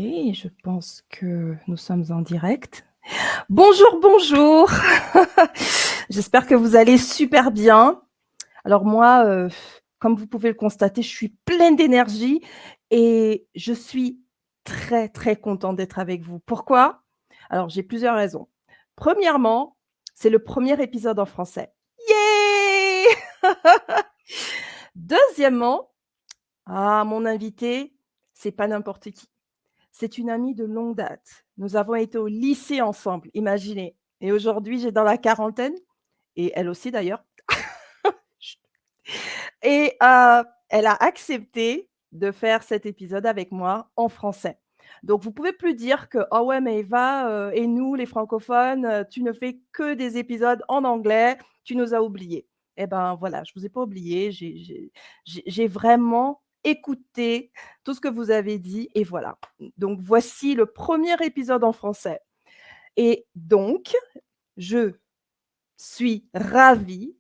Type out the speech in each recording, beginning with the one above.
Je pense que nous sommes en direct. Bonjour, bonjour. J'espère que vous allez super bien. Alors moi, comme vous pouvez le constater, je suis pleine d'énergie et je suis très, très contente d'être avec vous. Pourquoi? Alors j'ai plusieurs raisons. Premièrement, c'est le premier épisode en français. Yeah! Deuxièmement, mon invité, c'est pas n'importe qui. C'est une amie de longue date. Nous avons été au lycée ensemble, imaginez. Et aujourd'hui, j'ai dans la quarantaine, et elle aussi d'ailleurs. Et elle a accepté de faire cet épisode avec moi en français. Donc vous pouvez plus dire que: «Oh ouais, mais Eva, et nous les francophones, tu ne fais que des épisodes en anglais, tu nous as oubliés». Eh ben voilà, je vous ai pas oublié, j'ai vraiment écouté tout ce que vous avez dit et voilà. Donc voici le premier épisode en français et donc je suis ravie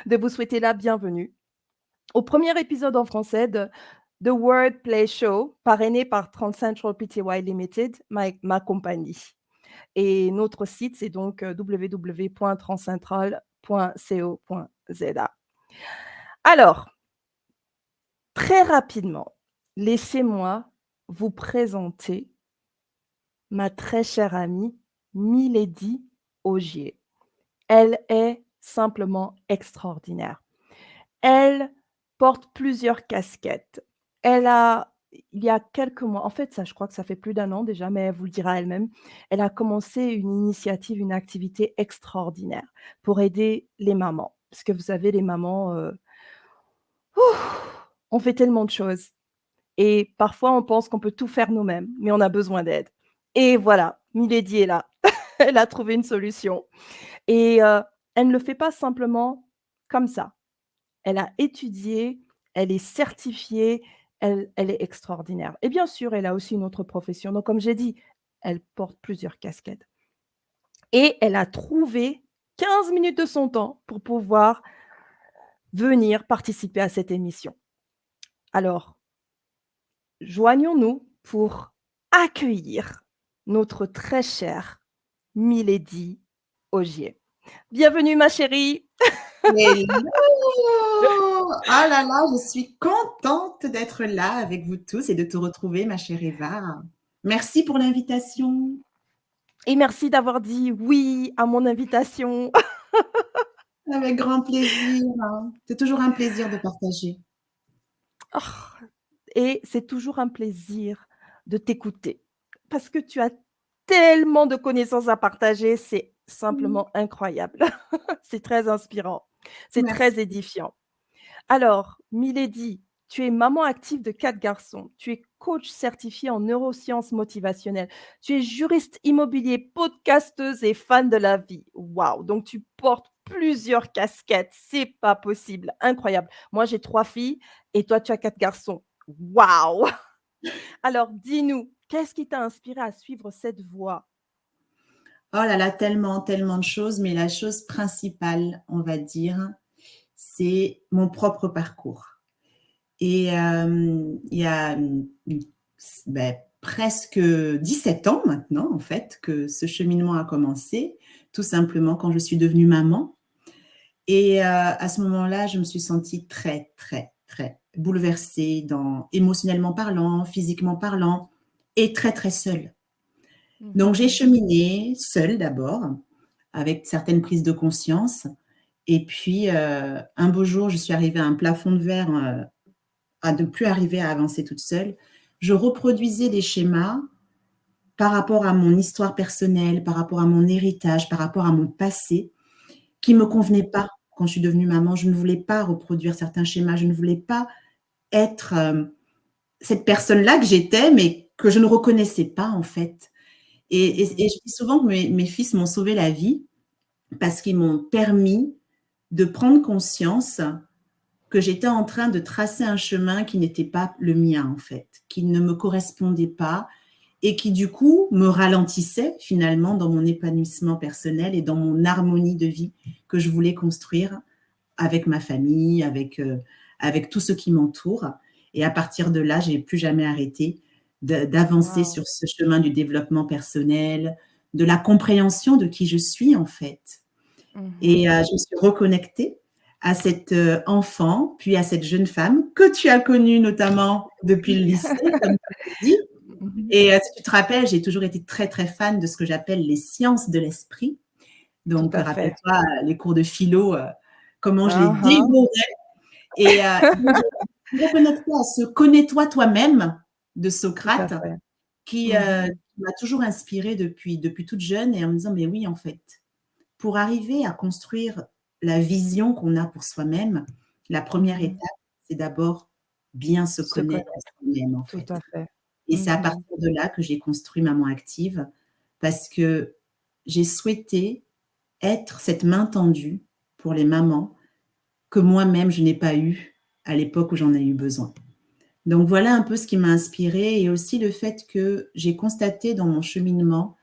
de vous souhaiter la bienvenue au premier épisode en français de The Word Play Show, parrainé par 30 Central Pty Limited, ma compagnie. Et notre site, c'est donc www.transcentral.co.za. Alors, très rapidement, laissez-moi vous présenter ma très chère amie Milady Ogier. Elle est simplement extraordinaire. Elle porte plusieurs casquettes. Elle a il y a quelques mois, en fait, ça, je crois que ça fait plus d'1 an déjà, mais elle vous le dira elle-même. Elle a commencé une initiative, une activité extraordinaire pour aider les mamans. Parce que vous savez, les mamans, on fait tellement de choses et parfois on pense qu'on peut tout faire nous-mêmes, mais on a besoin d'aide. Et voilà, Milady est là. Elle a trouvé une solution et elle ne le fait pas simplement comme ça. Elle a étudié, elle est certifiée, elle est extraordinaire et bien sûr, elle a aussi une autre profession. Donc comme j'ai dit, elle porte plusieurs casquettes et elle a trouvé 15 minutes de son temps pour pouvoir venir participer à cette émission. Alors, joignons-nous pour accueillir notre très chère Milady Ogier. Bienvenue ma chérie! Hello! Ah là là, je suis contente d'être là avec vous tous et de te retrouver, ma chère Eva. Merci pour l'invitation. Et merci d'avoir dit oui à mon invitation. Avec grand plaisir. C'est toujours un plaisir de partager. Oh, et c'est toujours un plaisir de t'écouter parce que tu as tellement de connaissances à partager, c'est Mmh. simplement incroyable. C'est très inspirant, c'est très Merci. édifiant. Alors, Milady, tu es maman active de 4 garçons, tu es coach certifiée en neurosciences motivationnelles, tu es juriste immobilier, podcasteuse et fan de la vie. Waouh! Donc tu portes plusieurs casquettes, c'est pas possible, incroyable. Moi, j'ai 3 filles et toi, tu as 4 garçons. Waouh! Alors dis-nous, qu'est-ce qui t'a inspiré à suivre cette voie? Oh là là, tellement, tellement de choses, mais la chose principale, on va dire, c'est mon propre parcours. Et il y a presque 17 ans maintenant, en fait, que ce cheminement a commencé, tout simplement quand je suis devenue maman. Et à ce moment-là, je me suis sentie très, très, très bouleversée, émotionnellement parlant, physiquement parlant, et très, très seule. Donc, Mmh. j'ai cheminé seule d'abord, avec certaines prises de conscience. Et puis, un beau jour, je suis arrivée à un plafond de verre, à ne plus arriver à avancer toute seule. Je reproduisais des schémas par rapport à mon histoire personnelle, par rapport à mon héritage, par rapport à mon passé, qui ne me convenaient pas quand je suis devenue maman. Je ne voulais pas reproduire certains schémas. Je ne voulais pas être cette personne-là que j'étais, mais que je ne reconnaissais pas, en fait. Et je dis souvent que mes fils m'ont sauvé la vie parce qu'ils m'ont permis de prendre conscience que j'étais en train de tracer un chemin qui n'était pas le mien, en fait, qui ne me correspondait pas et qui, du coup, me ralentissait finalement dans mon épanouissement personnel et dans mon harmonie de vie que je voulais construire avec ma famille, avec tout ce qui m'entoure. Et à partir de là, je n'ai plus jamais arrêté d'avancer Waouh! sur ce chemin du développement personnel, de la compréhension de qui je suis en fait. Et Mmh. je me suis reconnectée à cette enfant, puis à cette jeune femme que tu as connue notamment depuis le lycée, comme tu l'as dit. Mmh. Et si tu te rappelles, j'ai toujours été très, très fan de ce que j'appelle les sciences de l'esprit. Tout Donc, à fait. rappelle-toi les cours de philo, comment je les Hein, hein. dévorais. Et donc je me suis reconnectée à ce «connais-toi toi-même» de Tout à Socrate fait. qui Mmh. m'a toujours inspirée depuis toute jeune et en me disant: «Mais oui, en fait, pour arriver à construire la vision qu'on a pour soi-même, la première Mmh. étape, c'est d'abord bien se Se connaître connaître, soi-même, en tout fait». à fait. Et c'est à Mmh. partir de là que j'ai construit Maman Active parce que j'ai souhaité être cette main tendue pour les mamans que moi-même je n'ai pas eu à l'époque où j'en ai eu besoin. Donc voilà un peu ce qui m'a inspirée et aussi le fait que j'ai constaté dans mon cheminement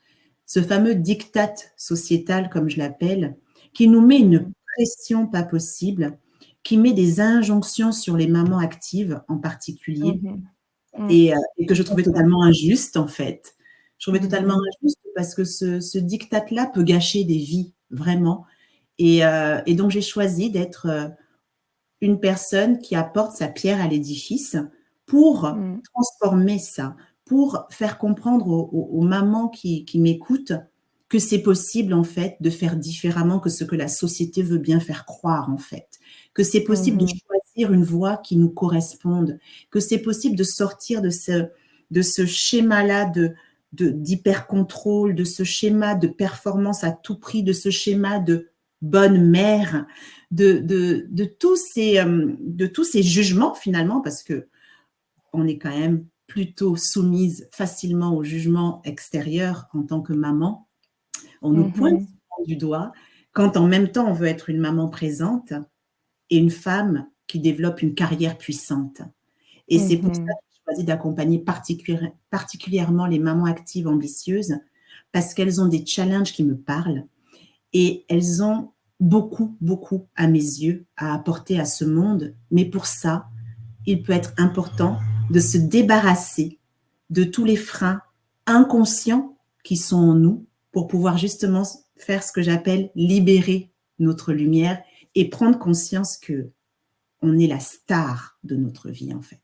ce fameux diktat sociétal, comme je l'appelle, qui nous met une Mmh. pression pas possible, qui met des injonctions sur les mamans actives en particulier Mmh. Mmh. et que Tout je à trouvais fait. totalement injuste en fait. Je trouvais totalement Mmh. injuste parce que ce diktat-là peut gâcher des vies, vraiment. Et donc j'ai choisi d'être une personne qui apporte sa pierre à l'édifice pour Mmh. transformer ça, pour faire comprendre aux mamans qui m'écoutent que c'est possible en fait de faire différemment que ce que la société veut bien faire croire en fait, que c'est possible de Mmh. choisir une voie qui nous corresponde, que c'est possible de sortir de ce schéma-là d'hyper-contrôle, de ce schéma de performance à tout prix, de ce schéma de bonne mère, de tous ces jugements finalement, parce que on est quand même plutôt soumise facilement aux jugements extérieurs en tant que maman. On nous pointe Mmh. souvent du doigt quand en même temps on veut être une maman présente et une femme qui développe une carrière puissante. Et c'est pour ça Mmh. que j'ai choisi d'accompagner particulièrement les mamans actives ambitieuses parce qu'elles ont des challenges qui me parlent et elles ont beaucoup, beaucoup, à mes yeux, à apporter à ce monde. Mais pour ça, il peut être important de se débarrasser de tous les freins inconscients qui sont en nous pour pouvoir justement faire ce que j'appelle libérer notre lumière et prendre conscience que on est la star de notre vie en fait.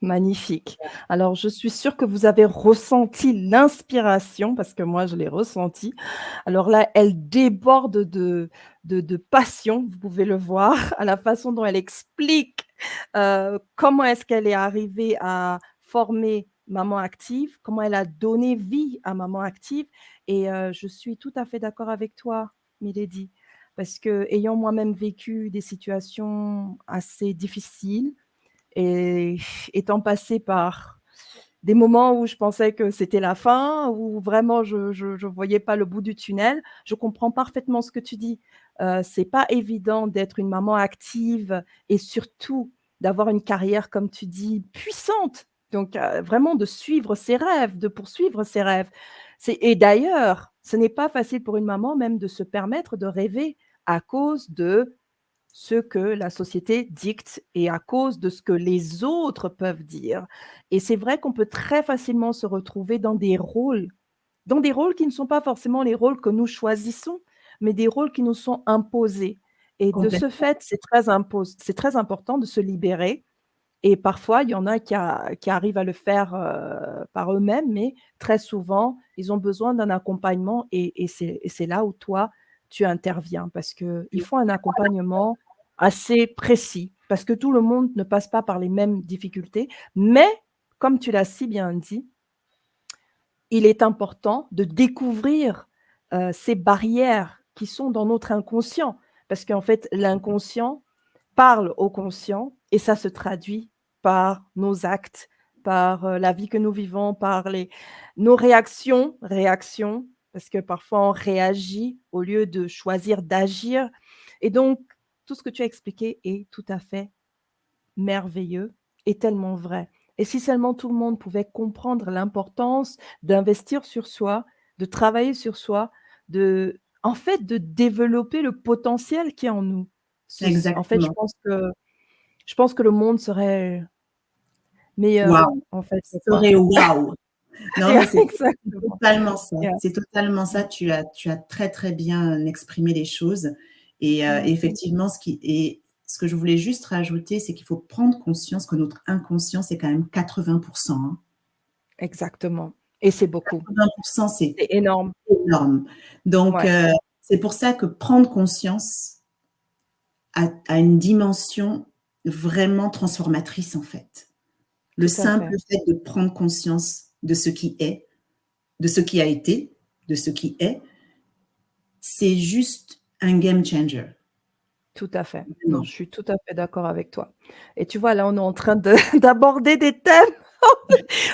Magnifique. Alors, je suis sûre que vous avez ressenti l'inspiration, parce que moi, je l'ai ressentie. Alors là, elle déborde de passion, vous pouvez le voir, à la façon dont elle explique, comment est-ce qu'elle est arrivée à former Maman Active, comment elle a donné vie à Maman Active et je suis tout à fait d'accord avec toi, Milady, parce qu'ayant moi-même vécu des situations assez difficiles, et étant passée par des moments où je pensais que c'était la fin, où vraiment je voyais pas le bout du tunnel, je comprends parfaitement ce que tu dis. C'est pas évident d'être une maman active et surtout d'avoir une carrière, comme tu dis, puissante. Donc, vraiment de suivre ses rêves, de poursuivre ses rêves. C'est et d'ailleurs, ce n'est pas facile pour une maman même de se permettre de rêver à cause de ce que la société dicte et à cause de ce que les autres peuvent dire. Et c'est vrai qu'on peut très facilement se retrouver dans des rôles qui ne sont pas forcément les rôles que nous choisissons, mais des rôles qui nous sont imposés. Et de ce Complètement, fait, c'est très important de se libérer et parfois, il y en a qui arrivent à le faire, par eux-mêmes, mais très souvent, ils ont besoin d'un accompagnement et c'est là où toi, tu interviens parce qu'il faut un accompagnement assez précis, parce que tout le monde ne passe pas par les mêmes difficultés. Mais comme tu l'as si bien dit, il est important de découvrir, ces barrières qui sont dans notre inconscient. Parce qu'en fait, l'inconscient parle au conscient et ça se traduit par nos actes, par, la vie que nous vivons, par nos réactions, parce que parfois on réagit au lieu de choisir d'agir et donc tout ce que tu as expliqué est tout à fait merveilleux et tellement vrai. Et si seulement tout le monde pouvait comprendre l'importance d'investir sur soi, de travailler sur soi, en fait, de développer le potentiel qui est en nous. En fait, exactement. je pense que le monde serait meilleur, Waouh! en fait, Ce que toi. serait waouh! Non, mais Yeah, c'est exactement. totalement ça. Yeah. C'est totalement ça. Mmh. Tu as très, très bien exprimé les choses et Mmh mh. effectivement, ce que je voulais juste rajouter, c'est qu'il faut prendre conscience que notre inconscient, c'est quand même 80 hein. Exactement et c'est beaucoup. 80 c'est C'est énorme. énorme. Donc Ouais, c'est pour ça que prendre conscience a une dimension vraiment transformatrice, en fait. Le tout à simple fait, fait de prendre conscience de ce qui est, de ce qui a été, de ce qui est, c'est juste un game changer. tout à fait. Non, Vraiment. je suis tout à fait d'accord avec toi et tu vois, là, on est en train de d'aborder des thèmes,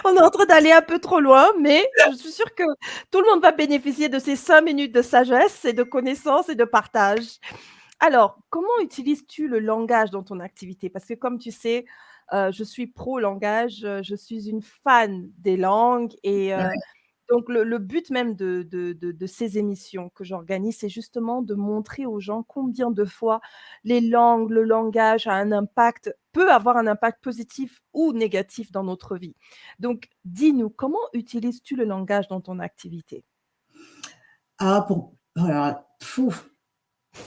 on est en train d'aller un peu trop loin, mais je suis sûre que tout le monde va bénéficier de ces 5 minutes de sagesse et de connaissances et de partage. Alors, comment utilises-tu le langage dans ton activité? Parce que comme tu sais, je suis pro langage, je suis une fan des langues et Ouais. donc le but même de ces émissions que j'organise, c'est justement de montrer aux gens combien de fois les langues, le langage a un impact peut avoir un impact positif ou négatif dans notre vie. Donc dis-nous, comment utilises-tu le langage dans ton activité? Ah pour oh là là,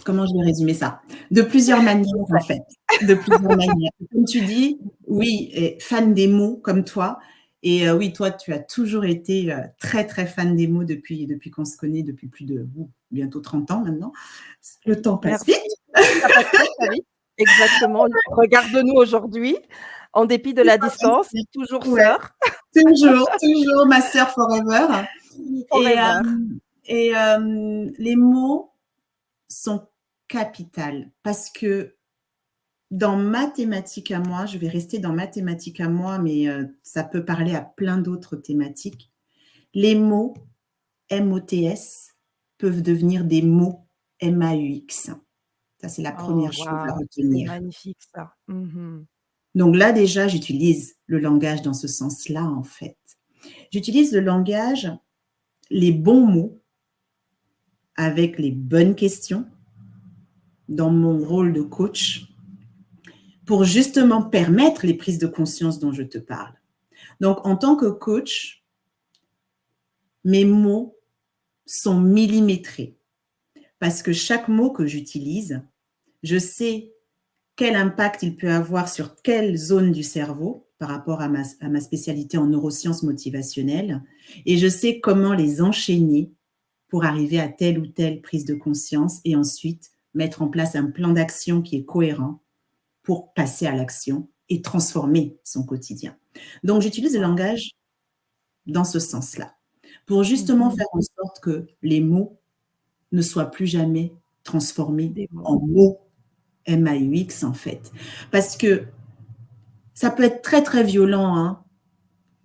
comment je vais résumer ça? De plusieurs manières, Je en sais. fait, de plusieurs manières. Comme tu dis, oui, fan des mots comme toi et oui, toi, tu as toujours été, très, très fan des mots depuis qu'on se connaît depuis plus de, bientôt 30 ans maintenant. Le temps passe Merci. vite. Ça passe très, très vite. Exactement. Regarde-nous aujourd'hui, en dépit de Le la temps passe distance, vite. toujours Ouais, sœurs, toujours, toujours ma sœur forever et forever. les mots sont capitales parce que dans ma thématique à moi, je vais rester dans ma thématique à moi, mais ça peut parler à plein d'autres thématiques. Les mots MOTS peuvent devenir des mots MAUX. Ça, c'est la Oh première chose à waouh, c'est retenir. magnifique ça. Mmh. Donc là, déjà, j'utilise le langage dans ce sens-là, en fait. J'utilise le langage, les bons mots avec les bonnes questions dans mon rôle de coach pour justement permettre les prises de conscience dont je te parle. Donc, en tant que coach, mes mots sont millimétrés parce que chaque mot que j'utilise, je sais quel impact il peut avoir sur quelle zone du cerveau par rapport à ma spécialité en neurosciences motivationnelles et je sais comment les enchaîner pour arriver à telle ou telle prise de conscience et ensuite mettre en place un plan d'action qui est cohérent pour passer à l'action et transformer son quotidien. Donc, j'utilise le Waouh. langage dans ce sens-là, pour justement Mmh. faire en sorte que les mots ne soient plus jamais transformés Des mots. en mots MAUX, en fait. Parce que ça peut être très, très violent, hein,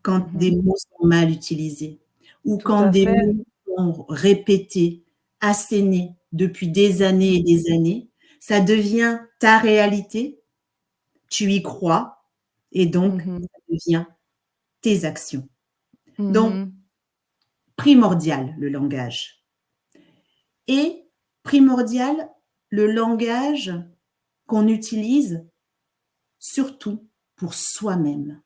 quand des Mmh. mots sont mal utilisés ou Tout quand à des fait. mots sont répétés, assénés depuis des années et des années. Ça devient ta réalité, tu y crois et donc Mmh. ça devient tes actions. Donc, Mmh. primordial, le langage. Et primordial, le langage qu'on utilise surtout pour soi-même.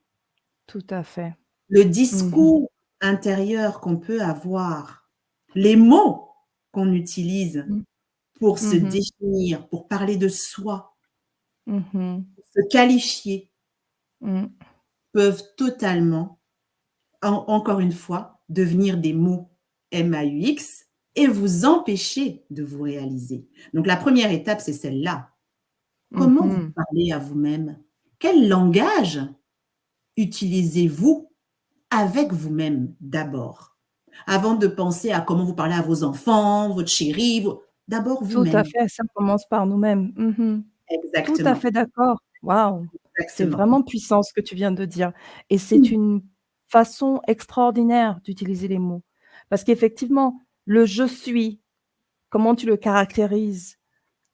Tout à fait. Le Mmh. discours intérieur qu'on peut avoir, les mots qu'on utilise Mmh. pour se Mmh. définir, pour parler de soi, Mmh. pour se qualifier, Mmh. peuvent totalement, encore une fois, devenir des mots MAUX et vous empêcher de vous réaliser. Donc la première étape, c'est celle-là. Comment vous Mmh. parlez à vous-même? Quel langage utilisez-vous avec vous-même d'abord? Avant de penser à comment vous parlez à vos enfants, votre chéri, d'abord Tout à vous-même. fait, ça commence par nous-mêmes. Mmh. Tout à Exactement, fait d'accord. Waouh! C'est exactement. vraiment puissant ce que tu viens de dire et c'est Mmh. une façon extraordinaire d'utiliser les mots. Parce qu'effectivement, le «je suis», comment tu le caractérises?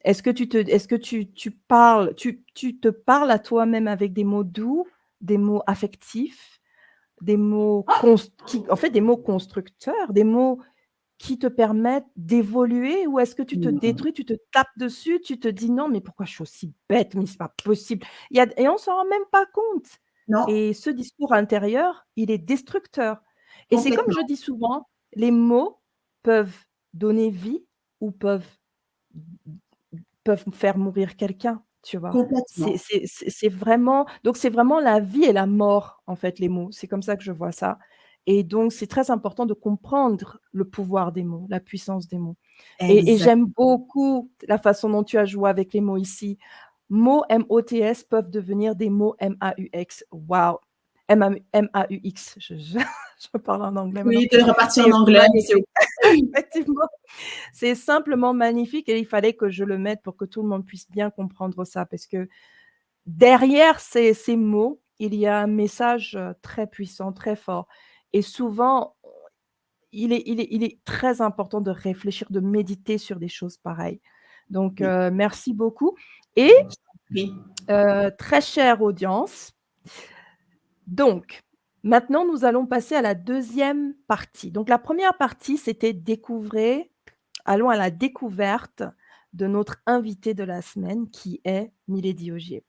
Est-ce que tu parles tu te parles à toi-même avec des mots doux, des mots affectifs, des mots qui en fait, des mots constructeurs, des mots qui te permettent d'évoluer ou est-ce que tu te Non. détruis, tu te tapes dessus, tu te dis: «Non, mais pourquoi je suis aussi bête? Mais c'est pas possible». Il y a et on s'en rend même pas compte. Non, et ce discours intérieur, il est destructeur et c'est comme je complètement, dis souvent, les mots peuvent donner vie ou peuvent faire mourir quelqu'un, tu vois? C'est complètement. c'est c'est c'est vraiment donc c'est vraiment la vie et la mort, en fait, les mots. C'est comme ça que je vois ça et donc c'est très important de comprendre le pouvoir des mots, la puissance des mots et Exact. j'aime beaucoup la façon dont tu as joué avec les mots ici. Mots M-O-T-S peuvent devenir des mots M-A-U-X. Waouh! M-A-U-X. Je parle en anglais maintenant. Oui, de repartir en C'est anglais, mais c'est magnifique. OK. Effectivement. C'est simplement magnifique et il fallait que je le mette pour que tout le monde puisse bien comprendre ça parce que derrière ces mots, il y a un message, très puissant, très fort et souvent, il est très important de réfléchir, de méditer sur des choses pareilles. Donc Oui, merci beaucoup et oui. très chère audience, donc maintenant nous allons passer à la deuxième partie. Donc la première partie, c'était découvrir allons à la découverte de notre invité de la semaine qui est Milady Ogier.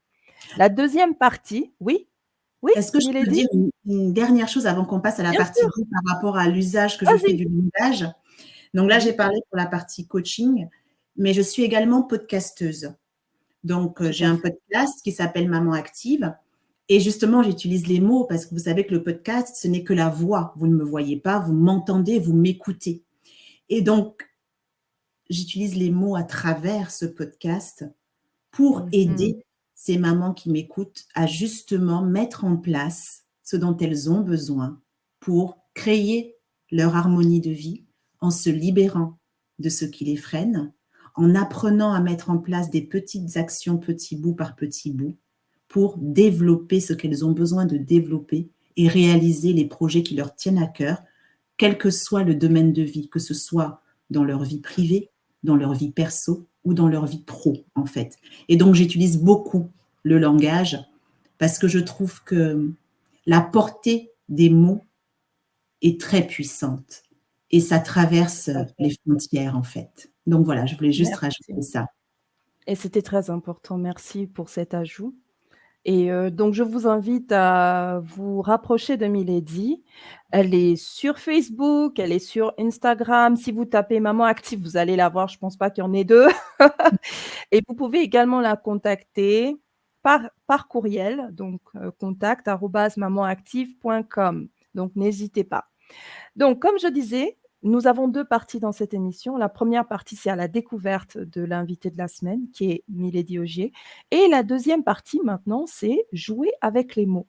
La deuxième partie oui? Oui, Est-ce que je peux Milady? dire une dernière chose avant qu'on passe à la Bien partie sûr, 2 par rapport à l'usage que je fais vas-y. du langage? Donc là, j'ai Oui, parlé pour la partie coaching, mais je suis également podcasteuse. Donc, tout j'ai à un fait. podcast qui s'appelle Maman Active et justement, j'utilise les mots parce que vous savez que le podcast, ce n'est que la voix. Vous ne me voyez pas, vous m'entendez, vous m'écoutez et donc j'utilise les mots à travers ce podcast pour Mmh. aider ces mamans qui m'écoutent à justement mettre en place ce dont elles ont besoin pour créer leur harmonie de vie en se libérant de ce qui les freine, en apprenant à mettre en place des petites actions petit bout par petit bout pour développer ce qu'elles ont besoin de développer et réaliser les projets qui leur tiennent à cœur, quel que soit le domaine de vie, que ce soit dans leur vie privée, dans leur vie perso ou dans leur vie pro, en fait. Et donc, j'utilise beaucoup le langage parce que je trouve que la portée des mots est très puissante et ça traverse Tout à fait. les frontières, en fait. Donc voilà, je voulais juste rajouter Merci ça. et c'était très important. Merci pour cet ajout et donc je vous invite à vous rapprocher de Milady. Elle est sur Facebook, elle est sur Instagram. Si vous tapez Maman Active, vous allez la voir. Je pense pas qu'il y en ait 2 et vous pouvez également la contacter par courriel, donc contact@mamanactive.com. Donc n'hésitez pas. Donc, comme je disais, nous avons 2 parties dans cette émission. La première partie, c'est à la découverte de l'invité de la semaine, qui est Milady Ogier et la deuxième partie maintenant, c'est jouer avec les mots.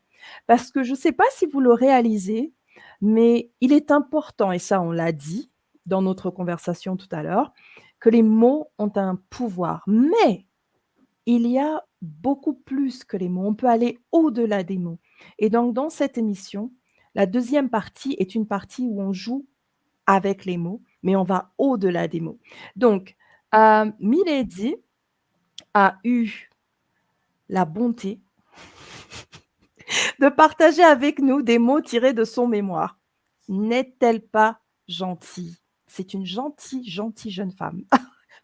Parce que je ne sais pas si vous le réalisez, mais il est important et ça on l'a dit dans notre conversation tout à l'heure, que les mots ont un pouvoir. Mais il y a beaucoup plus que les mots. On peut aller au-delà des mots et donc dans cette émission, la deuxième partie est une partie où on joue avec les mots, mais on va au-delà des mots. Donc, Milady a eu la bonté de partager avec nous des mots tirés de son mémoire. N'est-elle pas gentille? C'est une gentille, gentille jeune femme.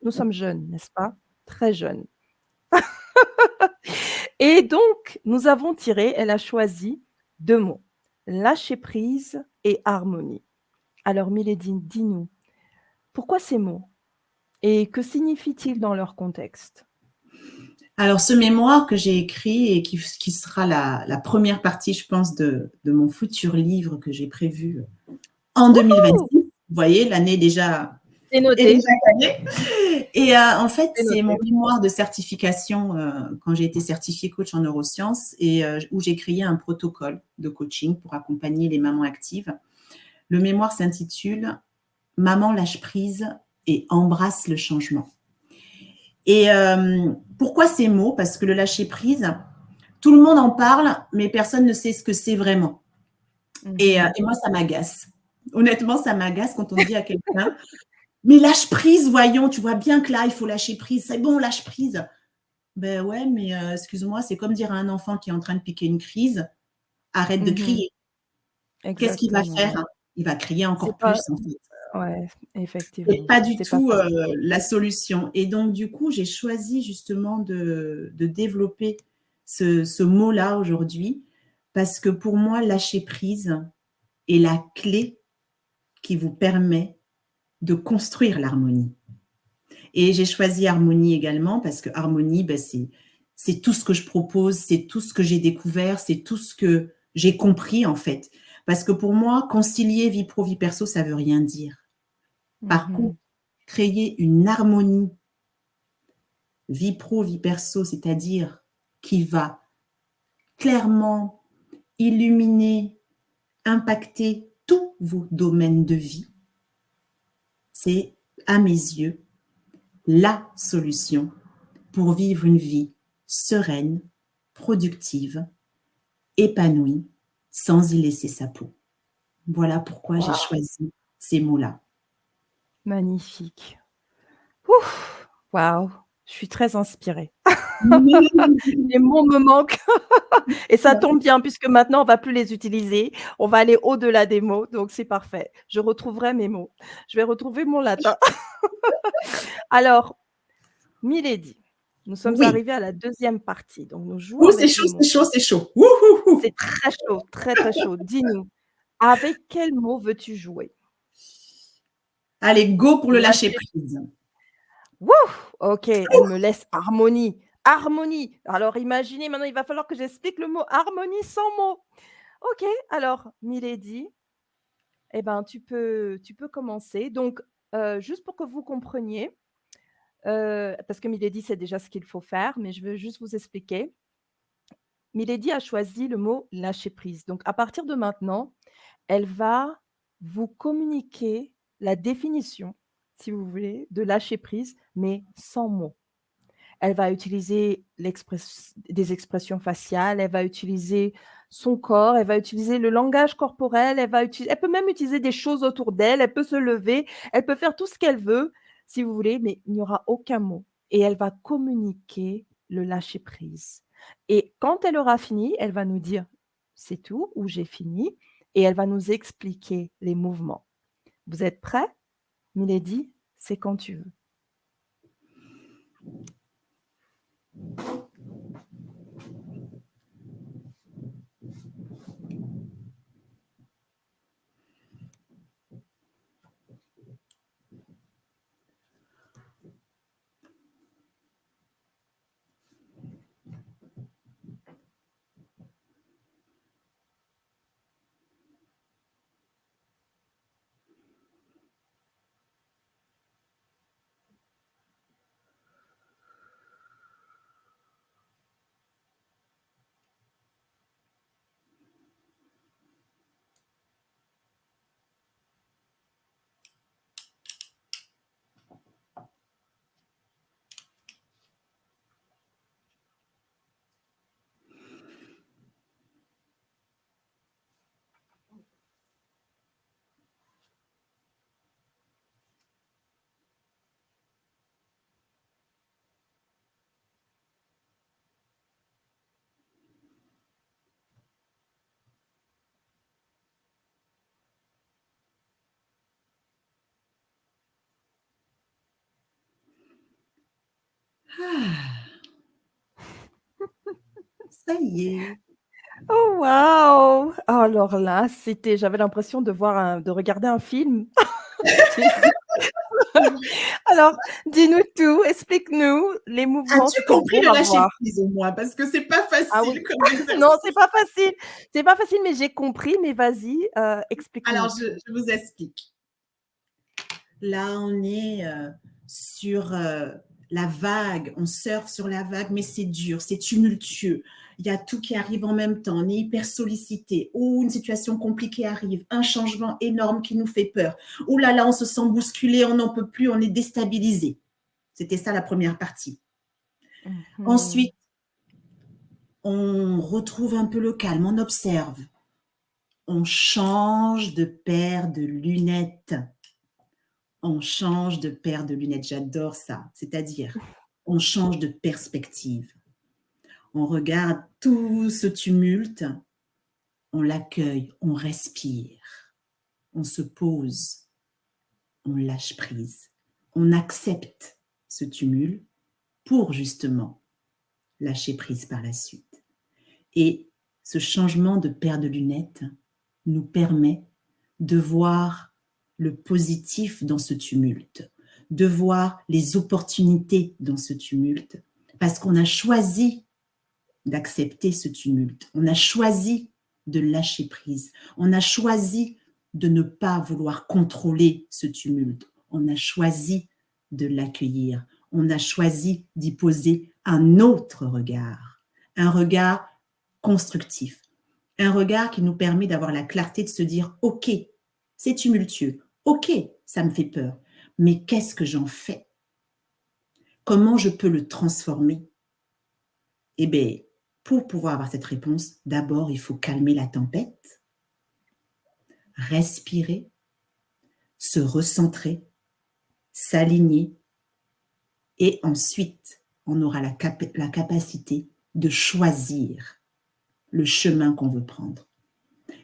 Nous sommes jeunes, n'est-ce pas? Très jeunes. Et donc, nous avons tiré, elle a choisi 2 mots: lâcher prise et harmonie. Alors Milady, dis-nous, pourquoi ces mots? Et que signifient-ils dans leur contexte? Alors, ce mémoire que j'ai écrit et qui sera la première partie, je pense, de mon futur livre que j'ai prévu en Wouhou! 2026. Vous voyez, l'année déjà C'est est déjà noté, calée. Et en fait, c'est c'est mon noté. mémoire de certification quand j'ai été certifiée coach en neurosciences et où j'ai créé un protocole de coaching pour accompagner les mamans actives. Le mémoire s'intitule Maman lâche prise et embrasse le changement. Et pourquoi ces mots? Parce que le lâcher prise, tout le monde en parle, mais personne ne sait ce que c'est vraiment. Mmh. Et moi, ça m'agace. Honnêtement, ça m'agace quand on dit à quelqu'un, mais lâche prise, voyons, tu vois bien que là, il faut lâcher prise. C'est bon, lâche prise. Ben ouais, mais excuse-moi, c'est comme dire à un enfant qui est en train de piquer une crise, arrête de Mmh. crier. Qu'est-ce qu'il va Exactement, ouais. faire? Il va crier C'est encore pas plus, en fait. ouais, C'est effectivement, pas du c'est pas tout facile. la solution. Et donc, du coup, j'ai choisi justement de développer ce mot-là aujourd'hui parce que pour moi, lâcher prise est la clé qui vous permet de construire l'harmonie. Et j'ai choisi harmonie également parce que harmonie, ben c'est tout ce que je propose, c'est tout ce que j'ai découvert, c'est tout ce que j'ai compris en fait. Parce que pour moi, concilier vie pro, vie perso, ça veut rien dire. Par contre, Mmh. créer une harmonie vie pro, vie perso, c'est-à-dire qui va clairement illuminer, impacter tous vos domaines de vie, c'est à mes yeux la solution pour vivre une vie sereine, productive, épanouie, sans y laisser sa peau. Voilà pourquoi j'ai Waouh! choisi ces mots-là. Magnifique. Ouf! Waouh! Je suis très inspirée. Les mots me manquent et ça tombe bien puisque maintenant on va plus les utiliser. On va aller au-delà des mots, donc c'est parfait. Je retrouverai mes mots. Je vais retrouver mon latin. Alors, Milady, nous sommes Oui. arrivés à la deuxième partie, donc nous jouons Ouh, c'est avec chaud, les c'est mots. chaud, c'est chaud. Ouh, ouh, ouh. C'est très chaud, très, très chaud. Dis-nous, avec quel mot veux-tu jouer? Allez, go pour le lâcher Lâcher prise. Wouh! OK, elle me laisse harmonie. Harmonie. Alors imaginez maintenant, il va falloir que j'explique le mot harmonie sans mots. OK, alors Milady, eh ben, tu peux commencer. Donc, juste pour que vous compreniez, parce que Milady sait déjà ce qu'il faut faire, mais je veux juste vous expliquer. Milady a choisi le mot lâcher prise. Donc à partir de maintenant, elle va vous communiquer la définition, si vous voulez, de lâcher prise, mais sans mots. Elle va utiliser des expressions faciales, elle va utiliser son corps, elle va utiliser le langage corporel, elle peut même utiliser des choses autour d'elle, elle peut se lever, elle peut faire tout ce qu'elle veut, si vous voulez, mais il n'y aura aucun mot et elle va communiquer le lâcher prise et quand elle aura fini, elle va nous dire: «C'est tout» ou «J'ai fini» et elle va nous expliquer les mouvements. Vous êtes prêts? Milady, c'est quand tu veux. Ah, ça y est. Oh waouh! Oh alors là, j'avais l'impression de regarder un film. Tu sais? Alors, dis-nous tout, explique-nous les mouvements, As-tu ce qu'il compris faut le lâcher avoir. prise au moins? Parce que c'est pas Ah facile oui, comme non, exercice. c'est pas facile, mais j'ai compris, mais vas-y, explique-nous Alors, tout. je vous explique. Là, on est sur la vague, on surfe sur la vague, mais c'est dur, c'est tumultueux. Il y a tout qui arrive en même temps, on est hyper sollicité. Ou une situation compliquée arrive, un changement énorme qui nous fait peur. Ouh là là, on se sent bousculé, on n'en peut plus, on est déstabilisé. C'était ça la première partie. Mmh mh. Ensuite, on retrouve un peu le calme, on observe. On change de paire de lunettes. On change de paire de lunettes, j'adore ça. C'est-à-dire, on change de perspective. On regarde tout ce tumulte, on l'accueille, on respire, on se pose, on lâche prise. On accepte ce tumulte pour justement lâcher prise par la suite. Et ce changement de paire de lunettes nous permet de voir le positif dans ce tumulte, de voir les opportunités dans ce tumulte, parce qu'on a choisi d'accepter ce tumulte, on a choisi de lâcher prise, on a choisi de ne pas vouloir contrôler ce tumulte, on a choisi de l'accueillir, on a choisi d'y poser un autre regard, un regard constructif, un regard qui nous permet d'avoir la clarté de se dire « Ok, c'est tumultueux, ok, ça me fait peur, mais qu'est-ce que j'en fais? Comment je peux le transformer ?» Eh bien, pour pouvoir avoir cette réponse, d'abord, il faut calmer la tempête, respirer, se recentrer, s'aligner, et ensuite, on aura la capacité de choisir le chemin qu'on veut prendre.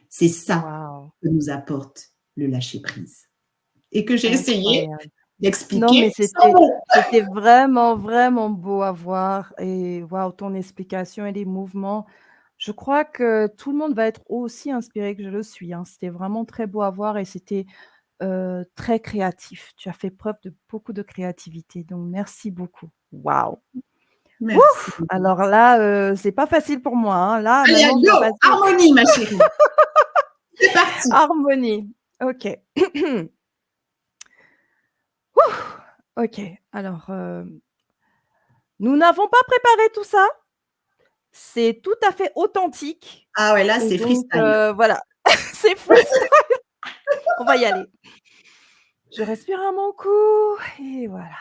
C'est ça Waouh! que nous apporte le lâcher-prise et que j'ai essayé Incroyable. Non, d'expliquer mais sans mots. c'était vraiment, vraiment beau à voir et waouh, ton explication et les mouvements. Je crois que tout le monde va être aussi inspiré que je le suis, hein. C'était vraiment très beau à voir et c'était, très créatif. Tu as fait preuve de beaucoup de créativité, donc merci beaucoup. Waouh! Merci. Ouf! Alors là, c'est pas facile pour moi, hein. Là, Allez, maintenant, je dois go, passer harmonie, ma chérie. C'est parti. harmonie. OK. OK. Alors, nous n'avons pas préparé tout ça. C'est tout à fait authentique Ah ouais, là, et c'est donc freestyle. voilà, c'est freestyle. On va y aller. Je respire à mon cou et voilà.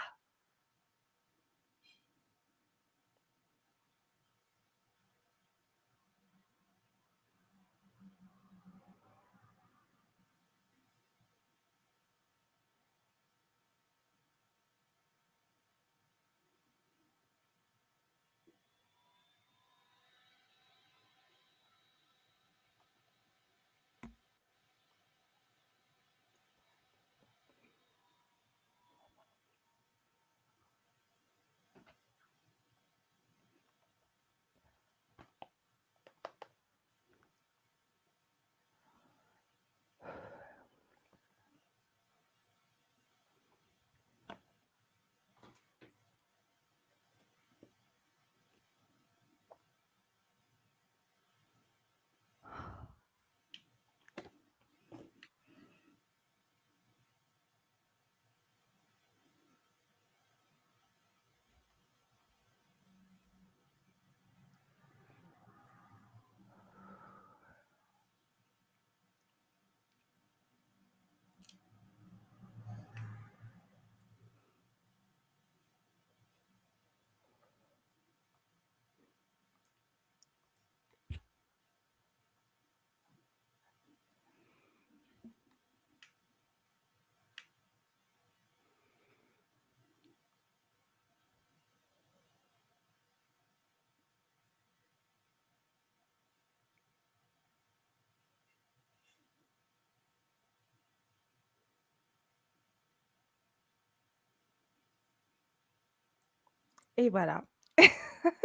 Et voilà.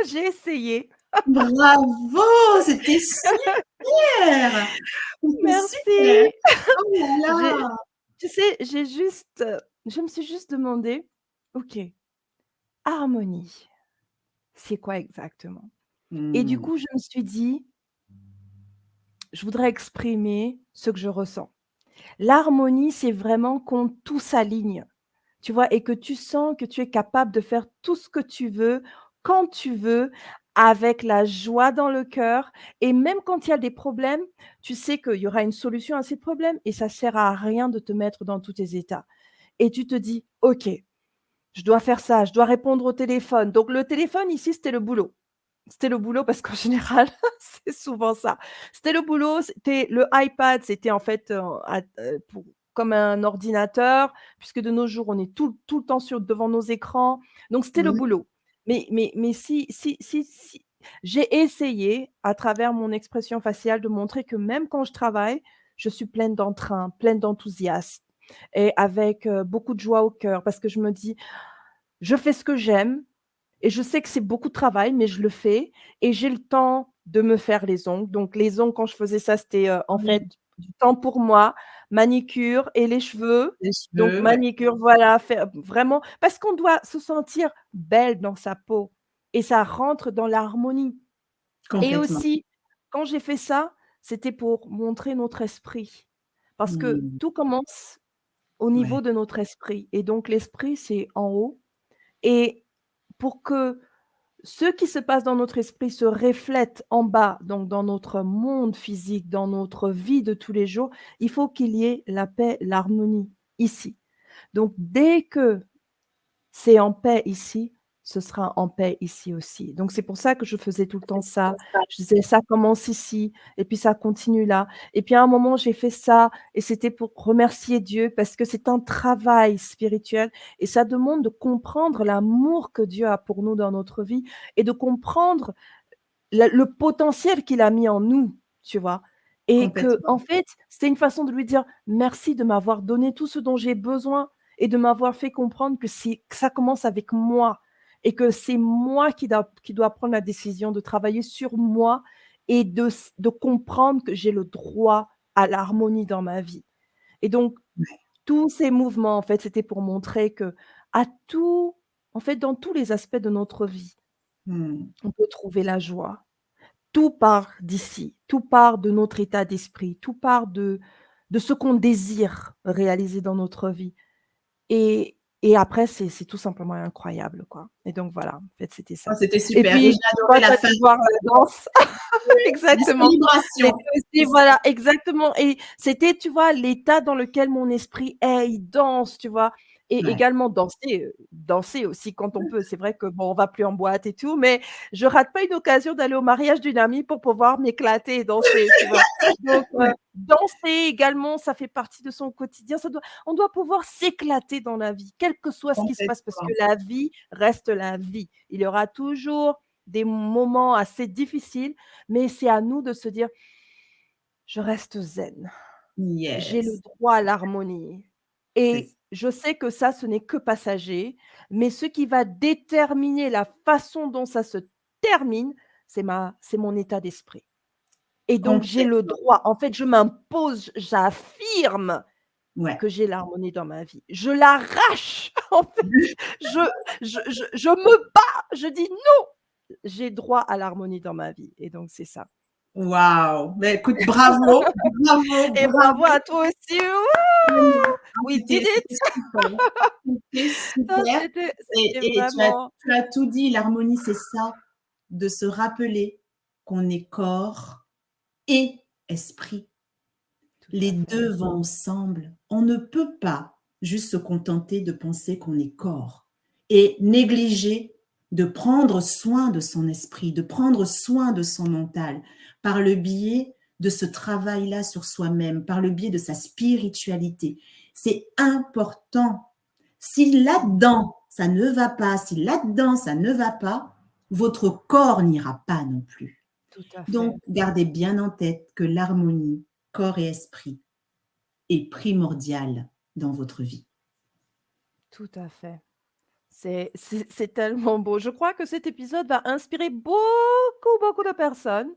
J'ai essayé. Bravo, c'était super! C'était super! Merci. Oh là J'ai là! Tu sais, j'ai juste, je me suis juste demandé: «OK, harmonie, c'est quoi exactement?» Et du Mmh. coup, je me suis dit: «Je voudrais exprimer ce que je ressens». L'harmonie, c'est vraiment quand tout s'aligne, tu vois? Et que tu sens que tu es capable de faire tout ce que tu veux, quand tu veux, avec la joie dans le cœur et même quand il y a des problèmes, tu sais qu'il y aura une solution à ces problèmes et ça sert à rien de te mettre dans tous tes états et tu te dis: «OK, je dois faire ça, je dois répondre au téléphone». Donc le téléphone ici, c'était le boulot. C'était le boulot parce qu'en général, c'est souvent ça. C'était le boulot, c'était le iPad, c'était en fait, pour comme un ordinateur, puisque de nos jours, on est tout le temps devant nos écrans, donc c'était le Oui. boulot. Mais si j'ai essayé, à travers mon expression faciale, de montrer que même quand je travaille, je suis pleine d'entrain, pleine d'enthousiasme et avec, beaucoup de joie au cœur parce que je me dis: «Je fais ce que j'aime, et je sais que c'est beaucoup de travail, mais je le fais et j'ai le temps de me faire les ongles. Donc les ongles, quand je faisais ça, c'était, en Oui, fait, du temps pour moi, manicure et les cheveux. les Donc cheveux, ouais, manicure, voilà, faire vraiment parce qu'on doit se sentir belle dans sa peau et ça rentre dans l'harmonie. Et complètement. aussi, quand j'ai fait ça, c'était pour montrer notre esprit. Parce que Mmh, tout commence au ouais, niveau de notre esprit et donc l'esprit, c'est en haut et pour que ce qui se passe dans notre esprit se reflète en bas, donc dans notre monde physique, dans notre vie de tous les jours, il faut qu'il y ait la paix, l'harmonie ici. Donc dès que c'est en paix ici, ce sera en paix ici aussi. Donc c'est pour ça que je faisais tout le temps ça. Je disais: «Ça commence ici et puis ça continue là» et puis à un moment, j'ai fait ça et c'était pour remercier Dieu parce que c'est un travail spirituel et ça demande de comprendre l'amour que Dieu a pour nous dans notre vie et de comprendre le potentiel qu'il a mis en nous, tu vois? Et que complètement. en fait, c'était une façon de lui dire: «Merci de m'avoir donné tout ce dont j'ai besoin et de m'avoir fait comprendre que ça commence avec moi et que c'est moi qui dois prendre la décision de travailler sur moi et de comprendre que j'ai le droit à l'harmonie dans ma vie» et donc Ouais, tous ces mouvements, en fait, c'était pour montrer qu'à tout en fait, dans tous les aspects de notre vie, mmh, on peut trouver la joie. Tout part d'ici, tout part de notre état d'esprit, tout part de ce qu'on désire réaliser dans notre vie et après c'est tout simplement incroyable, quoi et donc voilà, en fait, c'était oh, ça c'était et super et puis, j'ai tu adoré vois, tu la as fin. dû voir la danse. La Exactement. célébration, C'était aussi c'est ça, voilà, exactement et c'était, tu vois, l'état dans lequel mon esprit est, il danse, tu vois? Et ouais. également danser aussi quand on peut. C'est vrai que bon, on va plus en boîte et tout, mais je rate pas une occasion d'aller au mariage d'une amie pour pouvoir m'éclater et danser, tu vois? Donc Ouais, danser également, ça fait partie de son quotidien. Ça doit On doit pouvoir s'éclater dans la vie, quel que soit ce qui se passe, parce que complètement, la vie reste la vie. Il y aura toujours des moments assez difficiles, mais c'est à nous de se dire: «Je reste zen, j'ai le yes, droit à l'harmonie» c'est et ça, je sais que ça, ce n'est que passager, mais ce qui va déterminer la façon dont ça se termine, c'est mon état d'esprit et donc j'ai le complètement, droit. En fait, je m'impose, j'affirme ouais. que j'ai l'harmonie dans ma vie. Je l'arrache, en fait, je je me bats, je dis: «Non, j'ai droit à l'harmonie dans ma vie» et donc c'est ça. Waouh! Beh, écoute, bravo, bravo, Et bravo bravo, à toi aussi. vraiment. Wouhou! Ah, We did it! c'était super. C'était Ça, super c'était et vraiment tu as tout dit, l'harmonie, c'est ça, de se rappeler qu'on est corps et esprit. tout Les à fait. 2 vont ensemble. On ne peut pas juste se contenter de penser qu'on est corps et négliger de prendre soin de son esprit, de prendre soin de son mental par le biais de ce travail-là sur soi-même, par le biais de sa spiritualité. C'est important. Si Mmh, là-dedans, ça ne va pas, si là-dedans, ça ne va pas, votre corps n'ira pas non plus. tout à fait, Donc, gardez bien en tête que l'harmonie, corps et esprit, est primordiale dans votre vie. tout à fait. C'est tellement beau. Je crois que cet épisode va inspirer beaucoup, beaucoup de personnes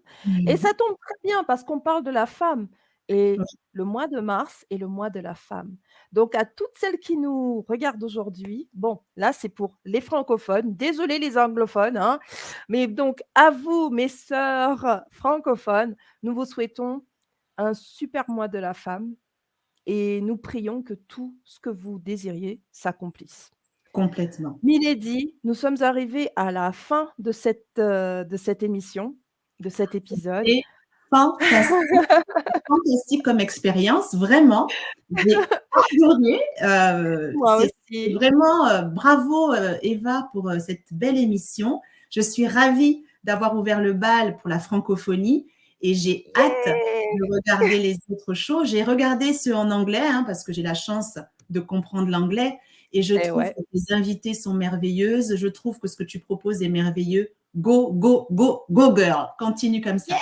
et Mmh. ça tombe très bien parce qu'on parle de la femme et le mois de mars est le mois de la femme. Donc à toutes celles qui nous regardent aujourd'hui, bon, là, c'est pour les francophones, désolé les anglophones, hein, mais donc à vous, mes sœurs francophones, nous vous souhaitons un super mois de la femme et nous prions que tout ce que vous désiriez s'accomplisse. Complètement. Milady, nous sommes arrivés à la fin de cette émission, de cet épisode. C'est fantastique, fantastique comme expérience, vraiment. J'ai adoré, Moi c'est aussi. vraiment, bravo, Eva pour, cette belle émission. Je suis ravie d'avoir ouvert le bal pour la francophonie et j'ai hâte de Yeah! regarder les autres shows. J'ai regardé ceux en anglais, hein, parce que j'ai la chance de comprendre l'anglais et je Et trouve ouais. que tes invités sont merveilleuses. Je trouve que ce que tu proposes est merveilleux. Go, go, go, go girl! Continue comme ça.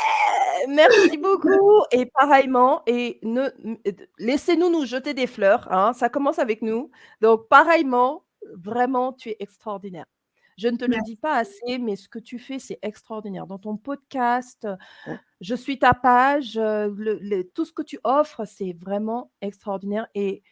Merci beaucoup et pareillement et ne n d laissez-nous nous jeter des fleurs, hein, ça commence avec nous. Donc pareillement, vraiment tu es extraordinaire. Je ne te le dis Merci. pas assez, mais ce que tu fais, c'est extraordinaire. Dans ton podcast, je suis ta page, tout ce que tu offres, c'est vraiment extraordinaire et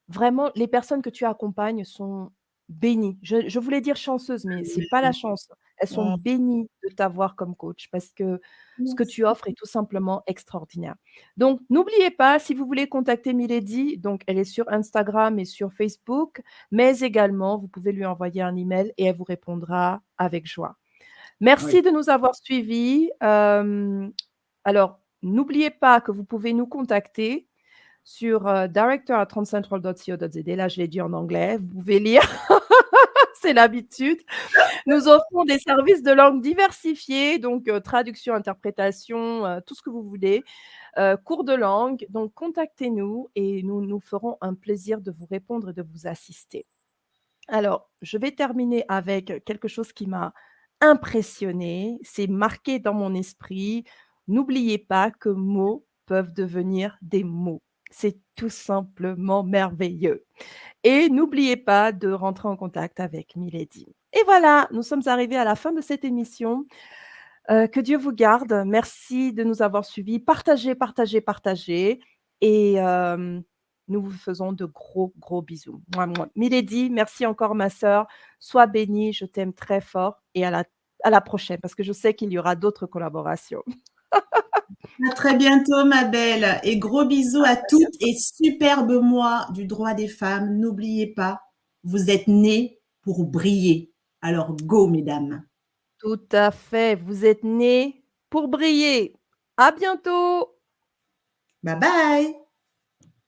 vraiment, les personnes que tu accompagnes sont bénies. Je voulais dire chanceuses, mais c'est pas la chance. Elles sont Oh, bénies de t'avoir comme coach parce que ce que tu merci. offres est tout simplement extraordinaire. Donc n'oubliez pas, si vous voulez contacter Milady, donc elle est sur Instagram et sur Facebook, mais également vous pouvez lui envoyer un email et elle vous répondra avec joie. Oui, Merci de nous avoir suivis. Alors n'oubliez pas que vous pouvez nous contacter sur, director@transcentral.co.za. Là, je l'ai dit en anglais, vous pouvez lire, c'est l'habitude. Nous offrons des services de langue diversifiés, donc traduction, interprétation, tout ce que vous voulez, cours de langue. Donc contactez-nous et nous nous ferons un plaisir de vous répondre et de vous assister. Alors, je vais terminer avec quelque chose qui m'a impressionnée, c'est marqué dans mon esprit. N'oubliez pas que mots peuvent devenir des mots. C'est tout simplement merveilleux et n'oubliez pas de rentrer en contact avec Milady. Et voilà, nous sommes arrivés à la fin de cette émission. Que Dieu vous garde. Merci de nous avoir suivis. Partagez, partagez, partagez et nous vous faisons de gros, gros bisous. Mouah, mouah. Milady, merci encore ma sœur. Sois bénie, je t'aime très fort et à la prochaine parce que je sais qu'il y aura d'autres collaborations. À très bientôt, ma belle. Et gros bisous à toutes et superbe mois du droit des femmes. N'oubliez pas, vous êtes nées pour briller. Alors, go, mesdames. Tout à fait, vous êtes nés pour briller. À bientôt. Bye bye.